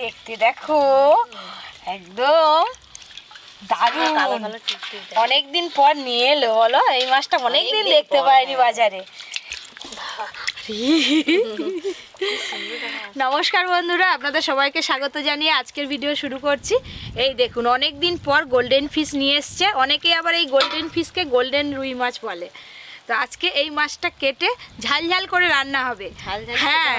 দেখতে দেখো একদম দারুণ। অনেকদিন পর নিয়ে এলো বলো, এই মাছটা অনেকদিন দেখতে পাইনি বাজারে। নমস্কার বন্ধুরা, আপনাদের সবাইকে স্বাগত জানিয়ে আজকের ভিডিও শুরু করছি। এই দেখুন, অনেক দিন পর গোল্ডেন ফিশ নিয়ে এসছে। অনেকেই আবার এই গোল্ডেন ফিশকে গোল্ডেন রুই মাছ বলে। তো আজকে এই মাছটা কেটে ঝাল ঝাল করে রান্না হবে। হ্যাঁ,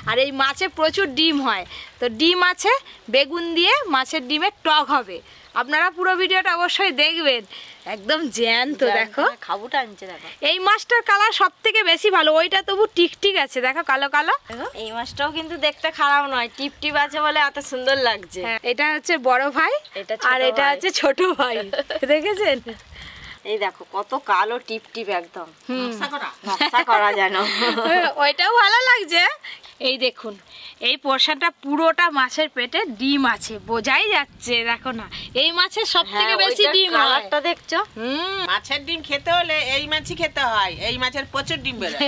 আর এই মাছে প্রচুর ডিম হয়, তো ডিম আছে, বেগুন দিয়ে মাছের ডিমের টক হবে। আপনারা পুরো ভিডিওটা অবশ্যই দেখবেন, একদম জ্যান্ত। দেখো খাবুটা আনছে, দেখো এই মাছটার কালার সব থেকে বেশি ভালো, ওইটা তবু টিকটিক আছে, দেখো কালো কালো। এই মাছটাও কিন্তু দেখতে খারাপ নয়, টিপ টিপ আছে বলে এত সুন্দর লাগছে। এটা হচ্ছে বড় ভাই, আর এটা হচ্ছে ছোট ভাই। দেখেছেন, এই দেখো কত কালো টিপ টিপ, একদম নকশা করা যেন। ওইটাও ভালো লাগছে। এই দেখুন, এই পোরশনটা পুরোটা মাছের পেটে ডিম আছে, বোঝাই যাচ্ছে। দেখো না, এই মাছের সব থেকে বেশি ডিম। কালারটা দেখছো? মাছের ডিম খেতে হলে এই মাছই খেতে হয়, এই মাছের প্রচুর ডিম বেরোয়।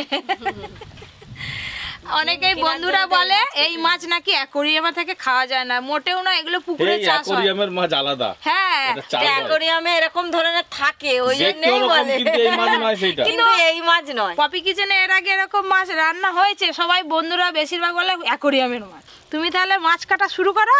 অনেকেই বন্ধুরা বলে এই মাছ নাকি অ্যাকোরিয়ামে থেকে খাওয়া যায় না, মোটেও না, এগুলো পুকুরে চাষ হয়। অ্যাকোরিয়ামের মাছ আলাদা। হ্যাঁ, অ্যাকোরিয়ামে এরকম ধরনের থাকে, ওই জন্যই বলে, কিন্তু এই মাছ নয় সেটা। কিন্তু এই মাছ নয়। পপি কিচেনে এর আগে এরকম মাছ রান্না হয়েছে, সবাই বন্ধুরা বেশিরভাগ বলে অ্যাকোরিয়ামের মাছ। তুমি তাহলে মাছ কাটা শুরু করো।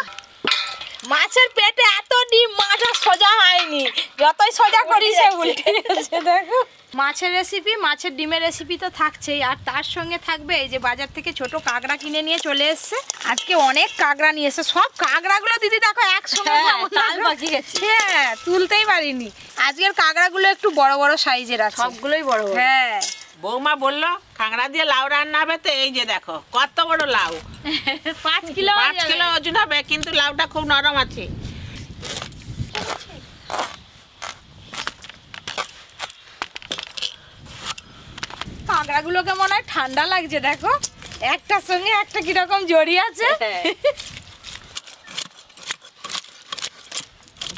মাছের পেটে এত ডিম, মাছ আর সোজা হয়নি, যতই সোজা করি সে উল্টে যাচ্ছে। দেখো, মাছের রেসিপি, মাছের ডিমের রেসিপি তো থাকছেই, আর তার সঙ্গে থাকবে এই যে বাজার থেকে ছোট কাঁকড়া কিনে নিয়ে চলে এসছে। আজকে অনেক কাঁকড়া নিয়ে এসছে, সব কাঁকড়াগুলো দিদি দেখো একসঙ্গে বাকি গেছে। হ্যাঁ, তুলতেই পারিনি। আজকের কাঁকড়াগুলো একটু বড় বড় সাইজের আছে, সবগুলোই বড়। হ্যাঁ, বৌমা বললো কাঁকড়া দিয়ে লাউ রান্না হবে, তো এই যে দেখো কত বড় লাউ, 5 কিলো 5 কিলো ওজন হবে, কিন্তু লাউটা খুব নরম আছে। কাঁকড়াগুলোকে মনে হয় ঠান্ডা লাগছে, দেখো একটার সঙ্গে একটা কিরকম জড়িয়ে আছে।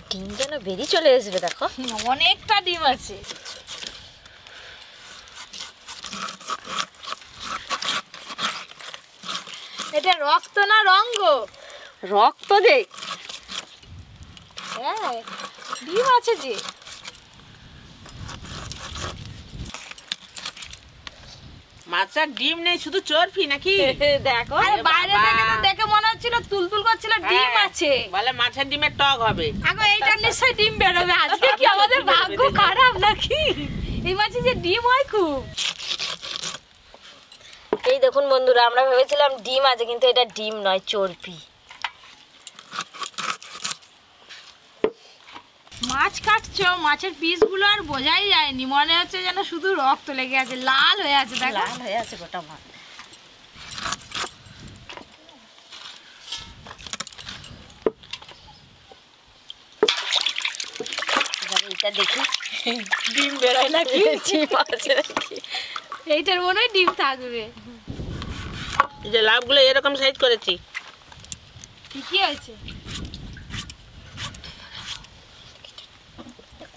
ডিম যেন বেরিয়ে চলে আসবে, দেখো অনেকটা ডিম আছে। এটা রক্ত না রঙ্গ? রক্ত দেখ। হ্যাঁ, ডিম আছে যে। মাছের ডিম নেই, শুধু চর্বি নাকি? দেখো, আরে বাইরে থেকে তো দেখে মনে হচ্ছিল তুলতুল করছিল, ডিম আছে। বলে মাছের ডিমের টক হবে। আগো এইটা নিশ্চয়ই ডিম বেরোবে। আজকে কি আমাদের ভাগ্য খারাপ নাকি? এই মাছে যে ডিম হয় খুব। এই দেখুন বন্ধুরা, আমরা ভেবেছিলাম ডিম আছে, কিন্তু এটা ডিম নয়, চর্বি। মাছ কাটছো, মাছের পিসগুলো আর বোঝাই যায়নি, মনে হচ্ছে যেন শুধু রক্ত লেগে আছে, লাল হয়ে আছে। দেখো, লাল হয়ে আছে গোটা মাছ। এইটা দেখি ডিম বেরোয় নাকি? ডিম আছে নাকি? এইটার মনে হয় ডিম থাকবে। এই যে লাউগুলো এরকম সাইজ করেছি। ঠিকই হয়েছে।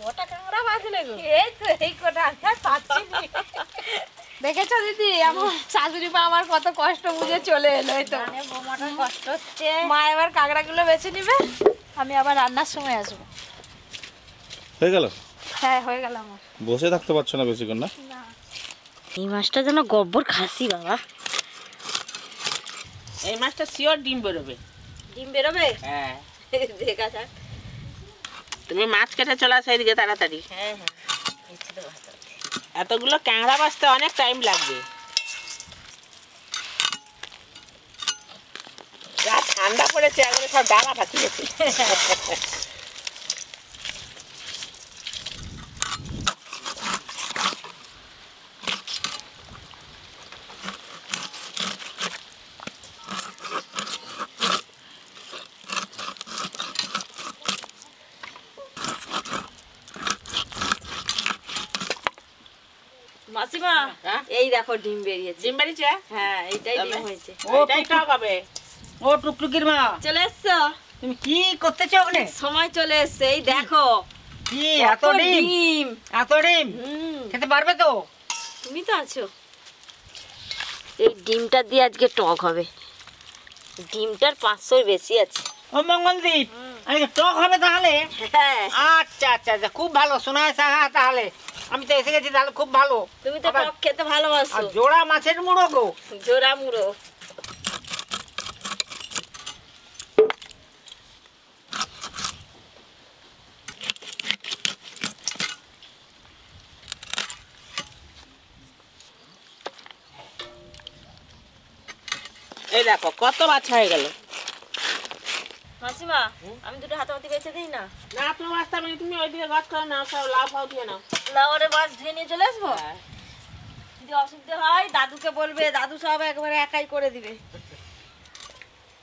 কটা কাঁকড়া বাঁচলে গো? এই তো এই কটা, আর পাচ্ছি না। দেখেছো দিদি, আমার শাশুড়ি মা আমার কত কষ্ট বুঝে চলে এলো। এই তো বৌমাটার কষ্ট হচ্ছে। মা এবার কাঁকড়াগুলো বেছে নিবে, আমি আবার রান্নার সময় আসবো। হয়ে গেল? হ্যাঁ, হয়ে গেল আমার। বসে থাকতে পারছো না বেশিক্ষণ না? এই মাছটা যেন গব্বর খাসি বাবা। এই মাছটা শিওর ডিম বেরোবে। ডিম বেরোবে? হ্যাঁ, দেখা যাক। তুমি মাছ কেটে চলে আসো এদিকে তাড়াতাড়ি। হ্যাঁ, এতগুলো ক্যাংড়া বাছতে অনেক টাইম লাগবে। যা ঠান্ডা পড়েছে, একবারে সব ডালা ফাঁকি গেছে। মাসিমা, এই দেখো ডিম বেরিয়েছে। ডিম বেরিয়েছে? হ্যাঁ, এইটাই ডিম হয়েছে। ওটাই টক হবে। ও টুকটুকির মা, চলে এসছো? তুমি কি করতে চাও? সময় চলে এসছে। এই দেখো কি এত কত ডিম, ডিম। এত ডিম খেতে পারবে তো? তুমি তো আছো। এই ডিমটা দিয়ে আজকে টক হবে। ডিমটার 500 বেশি আছে। ও মঙ্গলদীপ, আমি টক হবে তাহলে? হ্যাঁ, আচ্ছা আচ্ছা আচ্ছা, খুব ভালো শোনায় শাখা। তাহলে আমি তো এসে গেছি, তাহলে খুব ভালো। তুমি তো আবার- টক খেতে ভালোবাসো। আর জোড়া মাছের মুড়ো গো। জোড়া মুড়ো। এই দেখো কত বাচ্চা হয়ে গেল। মাসিমা, আমি দুটো হাতাহাতি বেঁচে দিই না? না তুমি বাঁচতে হবে না, তুমি ওইদিকে গাছ করে নাও, সব লাউ ফাউ দিয়ে নাও। লাউরে মাছ ধুয়ে নিয়ে চলে আসবো। যদি অসুবিধা হয় দাদুকে বলবে, দাদু সব একবারে একাই করে দিবে।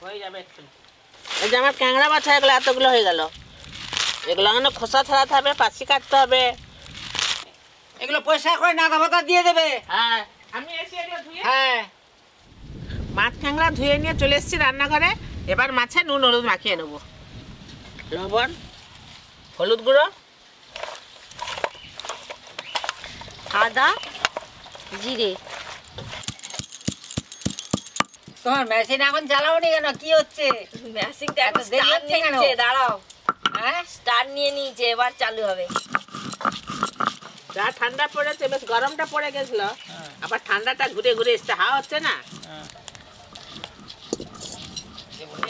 হয়ে যাবে একটু। এই যে আমার ক্যাংড়া বাচ্চা এগুলো এতগুলো হয়ে গেল। এগুলো মানে খোসা ছাড়াতে হবে, পাশি কাটতে হবে। এগুলো পয়সা করে নাগা ভাতা দিয়ে দেবে। হ্যাঁ, আমি এসে এগুলো ধুয়ে হ্যাঁ, মাছ ক্যাংড়া ধুয়ে নিয়ে চলে এসেছি রান্নাঘরে। এবার মাছে নুন হলুদ মাখিয়ে নেবো। লবণ, হলুদ গুঁড়ো, আদা, জিরে। তোমার মেশিন এখন চালাও নি কেন? কি হচ্ছে? মেশিনটা এত দেরি হচ্ছে কেন? দাঁড়াও, হ্যাঁ, স্টার্ট নিয়ে নিয়েছে, এবার চালু হবে। যা ঠান্ডা পড়েছে, বেশ গরমটা পড়ে গেছিল, আবার ঠান্ডাটা ঘুরে ঘুরে এসছে, হাওয়া হচ্ছে না।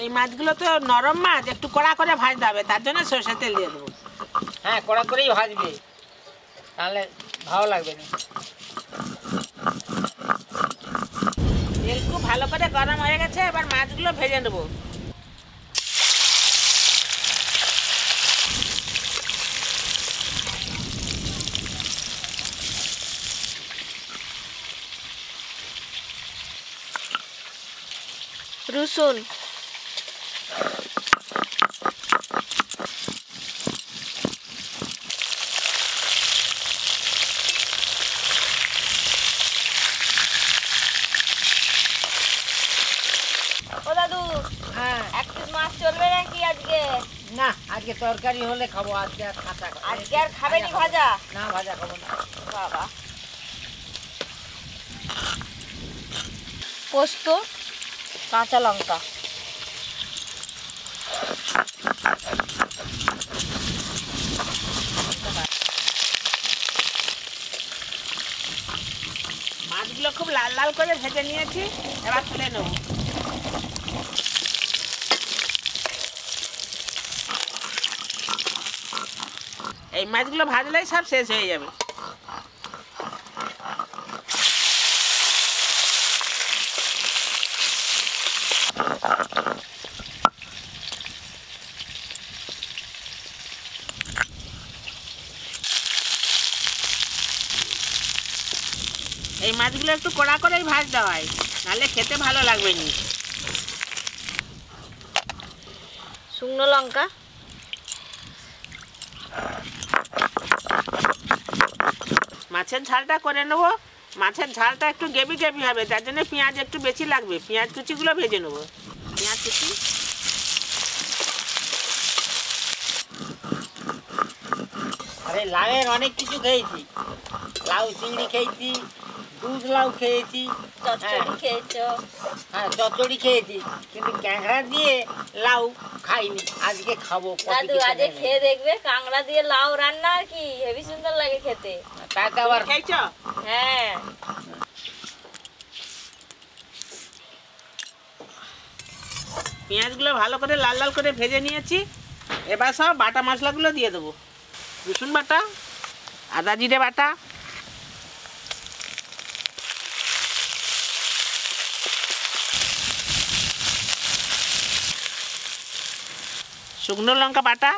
এই মাছগুলো তো নরম মাছ, একটু কড়া করে ভাজতে হবে, তার জন্য সরষের তেল দিয়ে দেবো। হ্যাঁ, কড়া করেই ভাজবে, তাহলে ভালো লাগবে না। তেল খুব ভালো করে গরম হয়ে গেছে, এবার মাছগুলো ভেজে নেবো। রসুন, ও দাদু, হ্যাঁ, এক পিস মাছ চলবে নাকি আজকে? না আজকে তরকারি হলে খাবো, আজকে আর কাঁচা খাবো। আজকে আর খাবেনি ভাজা? না, ভাজা খাবো না। বাবা। পোস্ত, কাঁচা লঙ্কা, মাছগুলো খুব লাল লাল করে ভেজে নিয়েছি, এবার তুলে নেবো। এই মাছগুলো ভাজলেই সব শেষ হয়ে যাবে। এই মাছগুলো একটু কড়া করেই ভাজতে হয়, নাহলে খেতে ভালো লাগবে না। শুকনো লঙ্কা, মাছের ঝালটা করে নেবো। মাছের ঝালটা একটু গেবি গেবি হবে, তার জন্য পেঁয়াজ একটু বেশি লাগবে। পেঁয়াজ কুচিগুলো ভেজে নেবো। পেঁয়াজ কুচি, আরে লাউয়ের অনেক কিছু খেয়েছি, লাউ চিংড়ি খেয়েছি, দুধ লাউ খেয়েছি, চচ্চড়ি খেয়েছো? হ্যাঁ চচ্চড়ি খেয়েছি, কিন্তু ক্যাংড়া দিয়ে লাউ খাইনি। আজকে খাবো। দাদু আজকে খেয়ে দেখবে, কাঁকড়া দিয়ে লাউ রান্না আর কি হেবি সুন্দর লাগে খেতে। তাকে আবার খেয়েছো? হ্যাঁ, পেঁয়াজগুলো ভালো করে লাল লাল করে ভেজে নিয়েছি। এবার সব বাটা মশলাগুলো দিয়ে দেবো। রসুন বাটা, আদা জিরে বাটা, শুকনো লঙ্কা বাটা,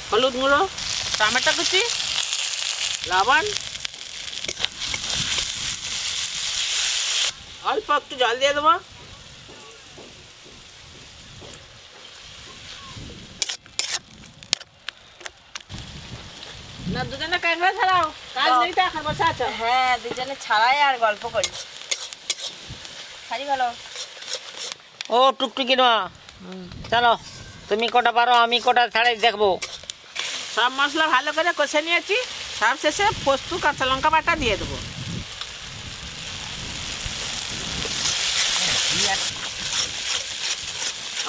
হলুদ গুঁড়ো, টমেটো কুচি, লবণ, অল্প একটু জল দিয়ে দেবো। না দুজনে কাঁকড়া ছাড়াও, কাজ নেই তো এখন বসে আছো। হ্যাঁ, দুজনে ছাড়াই আর গল্প করি। খালি ভালো। ও টুকটুকি না, চলো তুমি কটা পারো, আমি কটা ছাড়াই দেখবো। সব মশলা ভালো করে কষে নিয়েছি, সব শেষে পোস্ত কাঁচা লঙ্কা বাটা দিয়ে দেবো।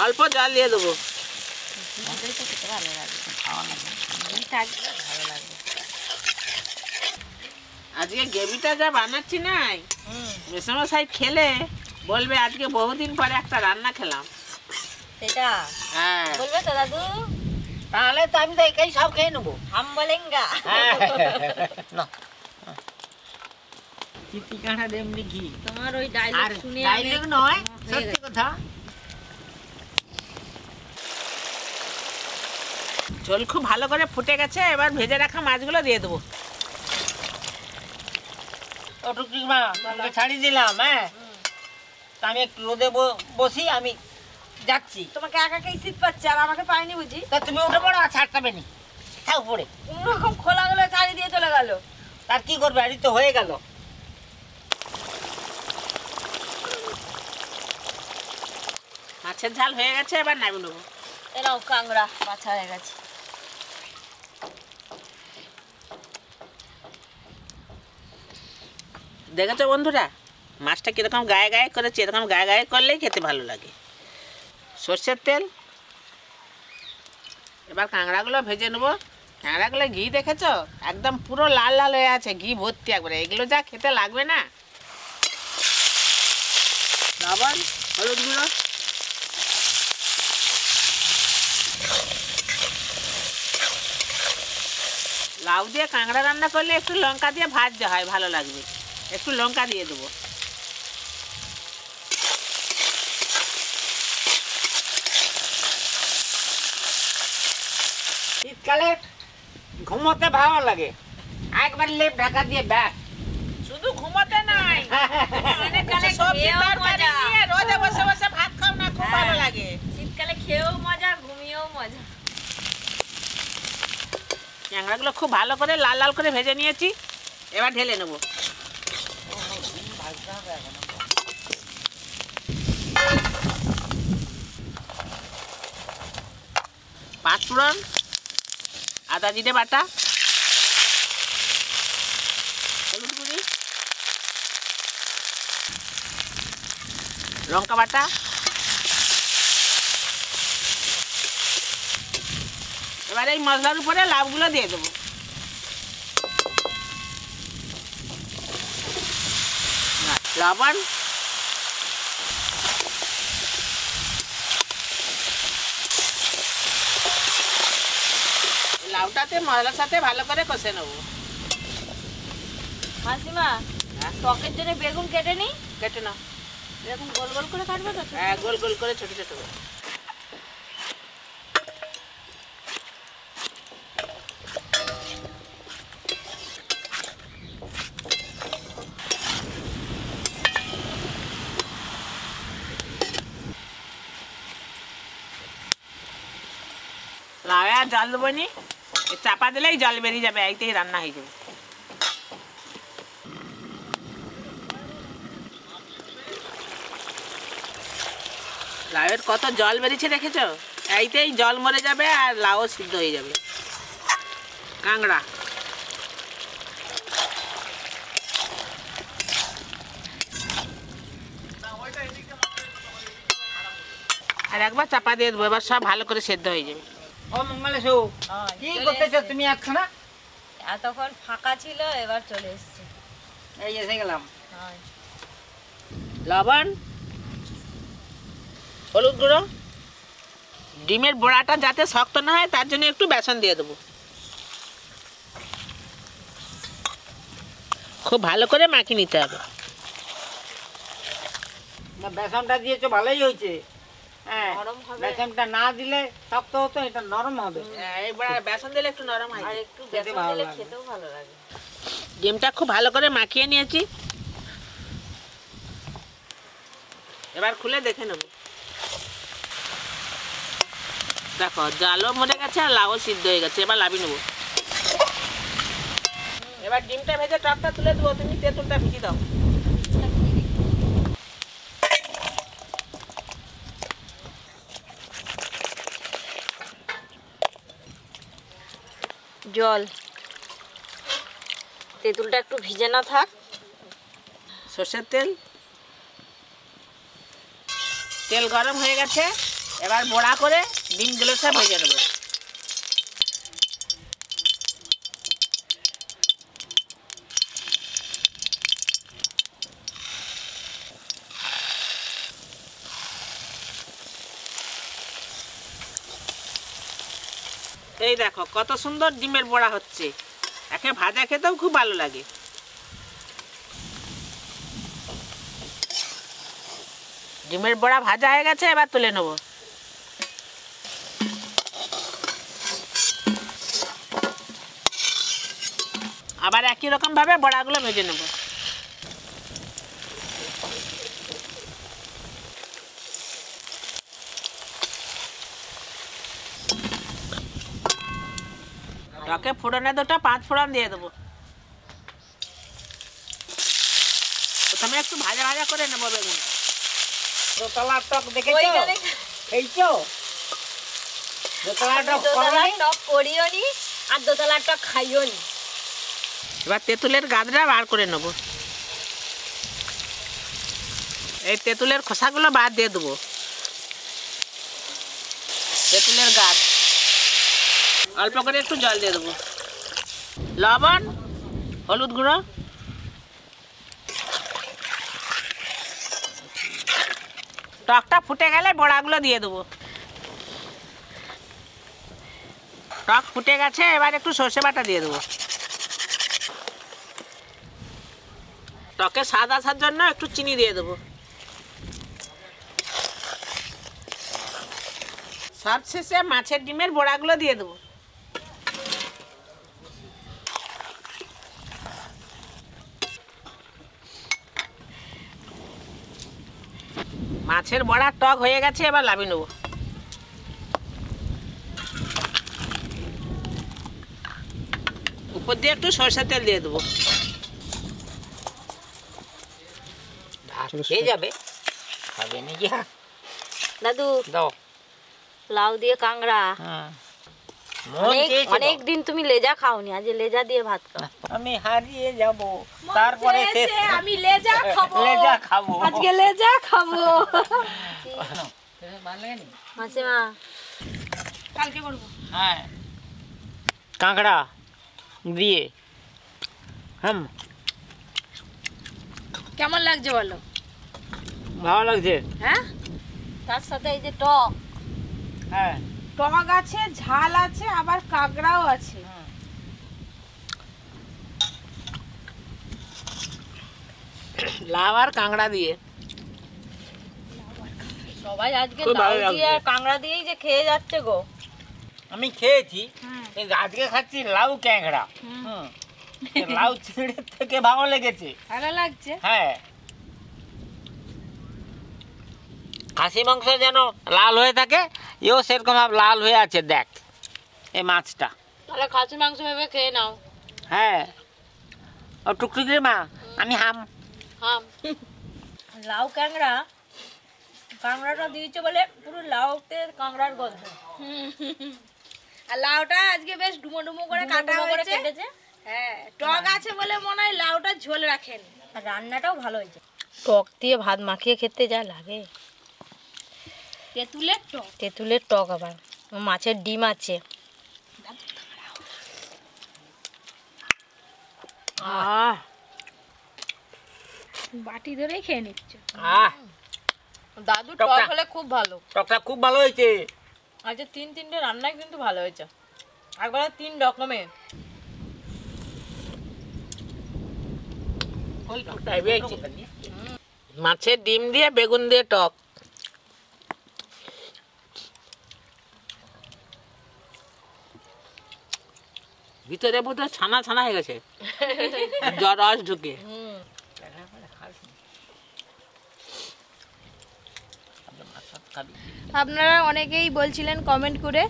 অল্প জল দিয়ে দেবো। ঘি তো খেতে ভালো লাগে, খাওয়া লাগবে। ঘি থাকলে ভালো লাগবে। আজকে গ্রেভিটা যা বানাচ্ছি নাই, হুম, মেসমশাই খেলে বলবে আজকে বহুদিন পরে একটা রান্না খেলাম। সেটা হ্যাঁ, বলবে তো দাদু, তাহলে তো আমি তো একাই সব খেয়ে নেবো। হাম বলেঙ্গা। না চিটি কাঁঠা এমনি ঘি তোমার ওই ডায়লগ আর শুনে ডাইরেক্ট নয়, হয়ে সত্যি গেছে। কথা। ঝোল খুব ভালো করে ফুটে গেছে, এবার ভেজে রাখা মাছগুলো দিয়ে দেবো। ও টুকটুকি মা, তোমাকে ছাড়িয়ে দিলাম। হ্যাঁ, তা আমি একটু রোদে বসি, আমি যাচ্ছি। তোমাকে একাকেই শীত পাচ্ছে আর আমাকে পাইনি বুঝি। তা তুমি উঠে পড়ো, আর ছাড়তাবে নি, থাক পড়ে। কোনরকম খোলা গেলে চারি দিয়ে চলে গেল। তার কি করবে, আরই তো হয়ে গেল। মাছের ঝাল হয়ে গেছে, এবার নামিয়ে নেবো। এরাও কাংড়া বাছা হয়ে গেছে। দেখেছো বন্ধুরা, মাছটা কীরকম গায়ে গায়ে করেছে, এরকম গায়ে গায়ে করলেই খেতে ভালো লাগে। সর্ষের তেল, এবার কাঁকড়াগুলো ভেজে নেবো। কাঁকড়াগুলো ঘি দেখেছো, একদম পুরো লাল লাল হয়ে আছে, ঘি ভর্তি একবারে। এগুলো যা খেতে লাগবে না। লবণ, হলুদ গুঁড়ো, লাউ দিয়ে কাঁকড়া রান্না করলে একটু লঙ্কা দিয়ে ভাজতে হয়, ভালো লাগবে। একটু লঙ্কা দিয়ে দেবো। শীতকালে ঘুমোতে ভালো লাগে, একবার লেপ ঢাকা দিয়ে ব্যাস। শুধু ঘুমোতে নাই, শীতকালে সবজি খেয়েও তরকারি মজা। দিয়ে রোদে বসে বসে ভাত খাও না, খুব ভালো লাগে। শীতকালে খেয়েও মজা, ঘুমিয়েও মজা। ট্যাংরাগুলো খুব ভালো করে লাল লাল করে ভেজে নিয়েছি, এবার ঢেলে নেব। পাঁচফোড়ন, আদা জিরে বাটা, হলুদ গুঁড়ি, লঙ্কা বাটা, এবার এই মশলার উপরে লাউগুলো দিয়ে দেবো। লবণ, লাউটাতে মশলার সাথে ভালো করে কষে নেবো। মাসিমা, টকের জন্য বেগুন কেটে নিই। কেটে নাও। এরকম গোল গোল করে কাটবো তো? হ্যাঁ, গোল গোল করে ছোট ছোট করে। লাউয়ে আর জল দেবো নি, চাপা দিলেই জল বেরিয়ে যাবে, এইতেই রান্না হয়ে যাবে। লাউয়ের কত জল বেরিয়েছে দেখেছো, এইতেই জল মরে যাবে আর লাউ সিদ্ধ হয়ে যাবে। কাঁকড়া, আর একবার চাপা দিয়ে দেবো, এবার সব ভালো করে সেদ্ধ হয়ে যাবে। ও মঙ্গলেশু, কি করতেছো তুমি একখানা? এতক্ষণ ফাঁকা ছিল, এবার চলে এসছে। এই এসে গেলাম। লবণ, হলুদ গুঁড়ো, ডিমের বড়াটা যাতে শক্ত না হয় তার জন্য একটু বেসন দিয়ে দেবো। খুব ভালো করে মাখিয়ে নিতে হবে। না, বেসনটা দিয়েছো ভালোই হয়েছে। হ্যাঁ, নরম হবে। বেসনটা না দিলে শক্ত হতো, এটা নরম হবে। এই বড়া বেসন দিলে একটু নরম হয়। আর একটু খেতে বেসন ভালো দিলে লাগে। খেতেও ভালো লাগে। ডিমটা খুব ভালো করে মাখিয়ে নিয়েছি, এবার খুলে দেখে নেব। দেখো জালও মরে গেছে আর লাউও সিদ্ধ হয়ে গেছে, এবার লাবি নেব। এবার ডিমটা ভেজে টকটা তুলে দেবো, তুমি তেঁতুলটা ভিজিয়ে দাও। জল, তেঁতুলটা একটু ভিজে না থাক। সর্ষের তেল, তেল গরম হয়ে গেছে, এবার বড়া করে ডিমগুলো সব ভেজে নেবো। এই দেখো কত সুন্দর ডিমের বড়া হচ্ছে, একে ভাজা খেতেও খুব ভালো লাগে। ডিমের বড়া ভাজা হয়ে গেছে, এবার তুলে নেব। আবার একই রকম ভাবে বড়াগুলো ভেজে নেব। টকে ফোড়নে দুটো 5 ফোড়ন দিয়ে দেবো। প্রথমে একটু ভাজা ভাজা করে নেবো বেগুন। দোতলার টক দেখেছো? ওইখানে খেয়েছো? দোতলার টক দোতলার টক করিও নি আর দোতলার টক খাইও নি। এবার তেঁতুলের গাদটা বার করে নেব। এই তেঁতুলের খোসাগুলো বাদ দিয়ে দেবো। তেঁতুলের গাদ অল্প করে একটু জল দিয়ে দেবো, লবণ, হলুদ গুঁড়ো, টকটা ফুটে গেলে বড়াগুলো দিয়ে দেবো। টক ফুটে গেছে, এবার একটু সর্ষে বাটা দিয়ে দেবো। টকে স্বাদ আসার জন্য একটু চিনি দিয়ে দেবো। সব শেষে মাছের ডিমের বড়াগুলো দিয়ে দেবো। মাছের বড়া টক হয়ে গেছে, এবার নামিয়ে নেব। উপর দিয়ে একটু সরষের তেল দিয়ে দেবো। খেয়ে যাবে, খাবে নাকি? দাদু দাও। লাউ দিয়ে কাঁকড়া, হ্যাঁ, অনেক দিন তুমি লেজা খাওনি, আজ লেজা দিয়ে ভাত খাও। আমি হারিয়ে যাব, তারপরে শেষ আমি লেজা খাবো, লেজা খাবো। আজকে লেজা খাবো। মাসিমা কালকে করবো। হ্যাঁ, কাঁকড়া দিয়ে কেমন লাগছে বলো? ভালো লাগছে। হ্যাঁ, তার সাথে এই যে টক, হ্যাঁ, টক আছে, ঝাল আছে, আবার কাঁকড়াও আছে। লাউ আর কাঁকড়া দিয়ে সবাই আজকে খুব ভালো লাউ দিয়ে লাগছে। আর কাঁকড়া দিয়েই যে খেয়ে যাচ্ছে গো। আমি খেয়েছি, কিন্তু আজকে খাচ্ছি লাউ ক্যাংড়া। লাউ চিংড়ির থেকে ভালো লেগেছে। ভালো লাগছে। হ্যাঁ, খাসি মাংস যেন লাল হয়ে থাকে, এও সেরকম ভাব লাল হয়ে আছে। দেখ এই মাছটা। তাহলে খাসি মাংস ভেবে খেয়ে নাও। হ্যাঁ, ও টুকটুকি মা, আমি হাম। লাউ কাঁকড়া, কাঁকড়াটা দিয়েছে বলে পুরো লাউতে কাঁকড়ার গন্ধ। আর লাউটা আজকে বেশ ডুমো ডুমো করে কাটা হয়েছে। কেটেছে। হ্যাঁ, টক আছে বলে মনে হয় লাউটা ঝোল রাখেন। আর রান্নাটাও ভালো হয়েছে। টক দিয়ে ভাত মাখিয়ে খেতে যা লাগে। তেঁতুলের টক। তেঁতুলের টক, আবার মাছের ডিম আছে। বাটি ধরেই খেয়ে নিচ্ছ। দাদু টকটা। টক হলে খুব ভালো। টকটা খুব ভালো হয়েছে। আচ্ছা, 3-3টে রান্নাই কিন্তু ভালো হয়েছে। একবারে 3 রকমের। মাছের ডিম দিয়ে বেগুন দিয়ে টক। ভিতরে বোধহয় ছানা ছানা হয়ে গেছে, রস ঢুকে। আপনারা অনেকেই বলছিলেন কমেন্ট করে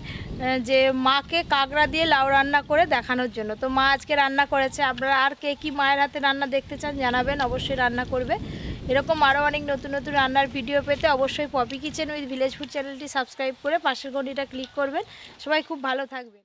যে মাকে কাঁকড়া দিয়ে লাউ রান্না করে দেখানোর জন্য। তো মা আজকে রান্না করেছে। আপনারা আর কে কি মায়ের হাতে রান্না দেখতে চান জানাবেন, অবশ্যই রান্না করবে। এরকম আরও অনেক নতুন নতুন রান্নার ভিডিও পেতে অবশ্যই poppy kitchen with village food চ্যানেলটি সাবস্ক্রাইব করে পাশের ঘন্টিটা ক্লিক করবেন। সবাই খুব ভালো থাকবেন।